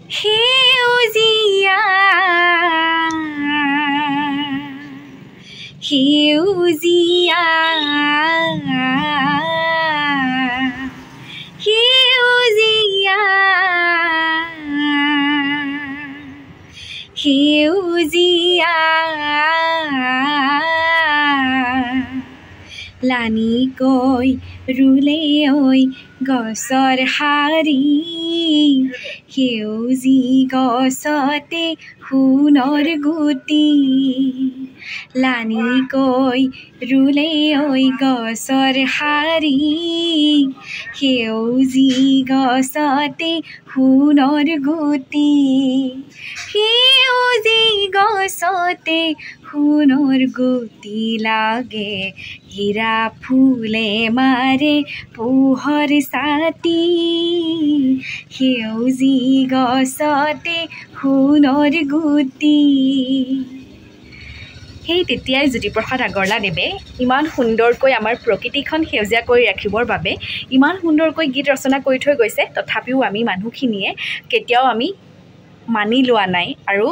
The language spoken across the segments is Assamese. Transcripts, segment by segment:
সেউজীয়া সেউজীয়া সেউজীয়া সেউজীয়া লানিকৈ ৰুলে ঐ গছৰ শাৰী সেউজী গছতে সোণৰ গুটি লানিকৈ ৰুলে ঐ গছৰ শাৰী সেউজী গছতে সোণৰ গুটি সেউজী গছতে সোণৰ গুটি লাগে হীৰা ফুলে মাৰে পোহৰ ছাতি সেউজী গছতে সোণৰ গুটি সেই তেতিয়াই জ্যোতিপ্ৰসাদ আগৰৱালাদেৱে ইমান সুন্দৰকৈ আমাৰ প্ৰকৃতিখন সেউজীয়া কৰি ৰাখিবৰ বাবে ইমান সুন্দৰকৈ গীত ৰচনা কৰি থৈ গৈছে তথাপিও আমি মানুহখিনিয়ে কেতিয়াও আমি মানি লোৱা নাই আৰু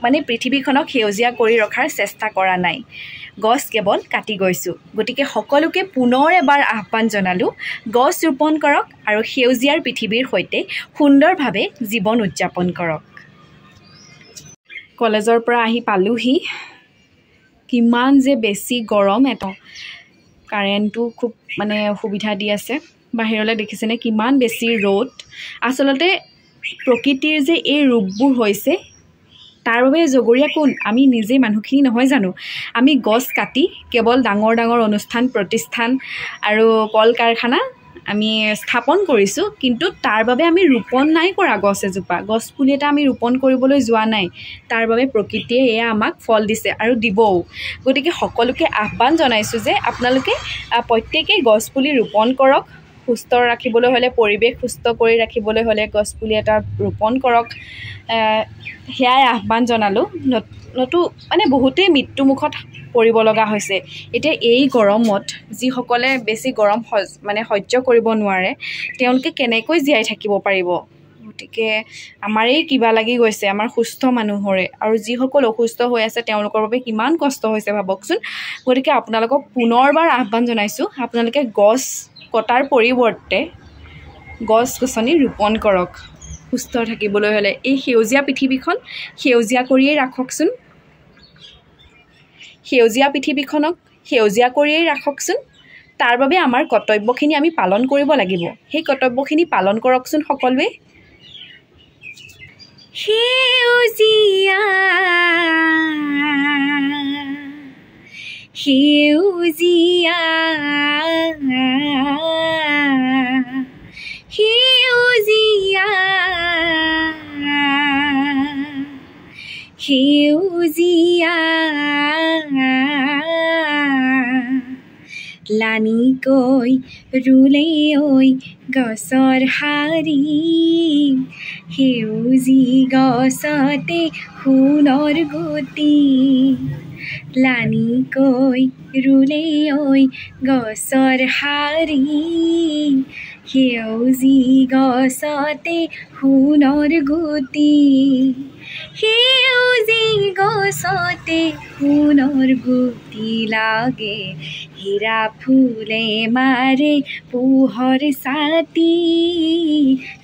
মানে পৃথিৱীখনক সেউজীয়া কৰি ৰখাৰ চেষ্টা কৰা নাই গছ কেৱল কাটি গৈছোঁ গতিকে সকলোকে পুনৰ এবাৰ আহ্বান জনালোঁ গছ ৰোপণ কৰক আৰু সেউজীয়াৰ পৃথিৱীৰ সৈতে সুন্দৰভাৱে জীৱন উদযাপন কৰক কলেজৰ পৰা আহি পালোহি কিমান যে বেছি গৰম এটা কাৰেণ্টটো খুব মানে অসুবিধা দি আছে বাহিৰলৈ দেখিছেনে কিমান বেছি ৰ'দ আচলতে প্ৰকৃতিৰ যে এই ৰূপবোৰ হৈছে তাৰ বাবে জগৰীয়া কোন আমি নিজে মানুহখিনি নহয় জানো আমি গছ কাটি কেৱল ডাঙৰ ডাঙৰ অনুষ্ঠান প্ৰতিষ্ঠান আৰু কল কাৰখানা আমি স্থাপন কৰিছোঁ কিন্তু তাৰ বাবে আমি ৰোপণ নাই কৰা গছ এজোপা গছ পুলি এটা আমি ৰোপণ কৰিবলৈ যোৱা নাই তাৰ বাবে প্ৰকৃতিয়ে এয়া আমাক ফল দিছে আৰু দিবও গতিকে সকলোকে আহ্বান জনাইছোঁ যে আপোনালোকে প্ৰত্যেকেই গছ পুলি ৰোপণ কৰক সুস্থ ৰাখিবলৈ হ'লে পৰিৱেশ সুস্থ কৰি ৰাখিবলৈ হ'লে গছ পুলি এটা ৰোপণ কৰক সেয়াই আহ্বান জনালোঁ নতু মানে বহুতেই মৃত্যুমুখত পৰিব লগা হৈছে এতিয়া এই গৰমত যিসকলে বেছি গৰম মানে সহ্য কৰিব নোৱাৰে তেওঁলোকে কেনেকৈ জীয়াই থাকিব পাৰিব গতিকে আমাৰেই কিবা লাগি গৈছে আমাৰ সুস্থ মানুহৰে আৰু যিসকল অসুস্থ হৈ আছে তেওঁলোকৰ বাবে কিমান কষ্ট হৈছে ভাবকচোন গতিকে আপোনালোকক পুনৰবাৰ আহ্বান জনাইছোঁ আপোনালোকে গছ কটাৰ পৰিৱৰ্তে গছ গছনি ৰোপণ কৰক সুস্থ থাকিবলৈ হ'লে এই সেউজীয়া পৃথিৱীখন সেউজীয়া কৰিয়েই ৰাখকচোন সেউজীয়া পৃথিৱীখনক সেউজীয়া কৰিয়েই ৰাখকচোন তাৰ বাবে আমাৰ কৰ্তব্যখিনি আমি পালন কৰিব লাগিব সেই কৰ্তব্যখিনি পালন কৰকচোন সকলোৱে সেউজীয়া সেউজীয়া সেউজীয়া সেউজীয়া লানিকৈ ৰুলে ঐ গছৰ শাৰী সেউজী গছতে সোণৰ গুটি লানিকৈ ৰুলে ঐ গছৰ শাৰী সেউজী গছতে সোণৰ গুটি সেউজী গছতে সোণৰ গুটি লাগে হীৰা ফুলে মাৰে পোহৰ ছাতি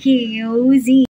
সেউজী